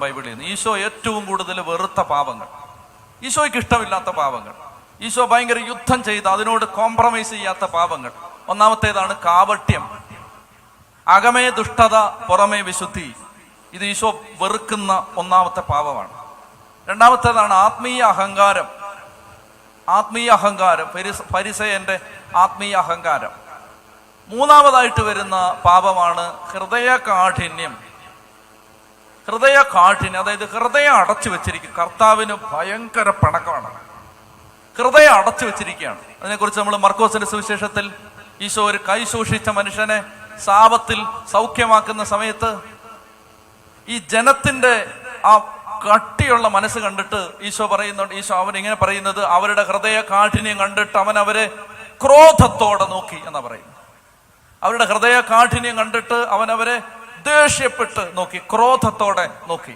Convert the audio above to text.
ബൈബിളിൽ നിന്ന് ഈശോ ഏറ്റവും കൂടുതൽ വെറുത്ത പാപങ്ങൾ, ഈശോയ്ക്ക് ഇഷ്ടമില്ലാത്ത പാപങ്ങൾ, ഈശോ ഭയങ്കര യുദ്ധം ചെയ്ത് അതിനോട് കോംപ്രമൈസ് ചെയ്യാത്ത പാപങ്ങൾ. ഒന്നാമത്തേതാണ് കാപട്യം, അകമേ ദുഷ്ടത പുറമേ വിശുദ്ധി. ഇത് ഈശോ വെറുക്കുന്ന ഒന്നാമത്തെ പാപമാണ്. രണ്ടാമത്തേതാണ് ആത്മീയ അഹങ്കാരം. ആത്മീയ അഹങ്കാരം, ഫരിസയന്റെ ആത്മീയ അഹങ്കാരം. മൂന്നാമതായിട്ട് വരുന്ന പാപമാണ് ഹൃദയകാഠിന്യം. ഹൃദയകാഠിന്യം, അതായത് ഹൃദയം അടച്ചു വെച്ചിരിക്കും. കർത്താവിന് ഭയങ്കര പിണക്കമാണ്, ഹൃദയം അടച്ചു വെച്ചിരിക്കുകയാണ്. അതിനെക്കുറിച്ച് നമ്മൾ മർക്കോസിന്റെ സുവിശേഷത്തിൽ ഈശോ ഒരു കൈ സൂക്ഷിച്ച മനുഷ്യനെ ശാപത്തിൽ സൗഖ്യമാക്കുന്ന സമയത്ത് ഈ ജനത്തിന്റെ ആ കട്ടിയുള്ള മനസ്സ് കണ്ടിട്ട് ഈശോ പറയുന്നുണ്ട്, അവനിങ്ങനെ പറയുന്നത്, അവരുടെ ഹൃദയ കാഠിന്യം കണ്ടിട്ട് അവൻ അവരെ ക്രോധത്തോടെ നോക്കി എന്നാ പറയുന്നത്. അവരുടെ ഹൃദയ കാഠിന്യം കണ്ടിട്ട് അവൻ അവരെ ദേഷ്യപ്പെട്ട് നോക്കി, ക്രോധത്തോടെ നോക്കി.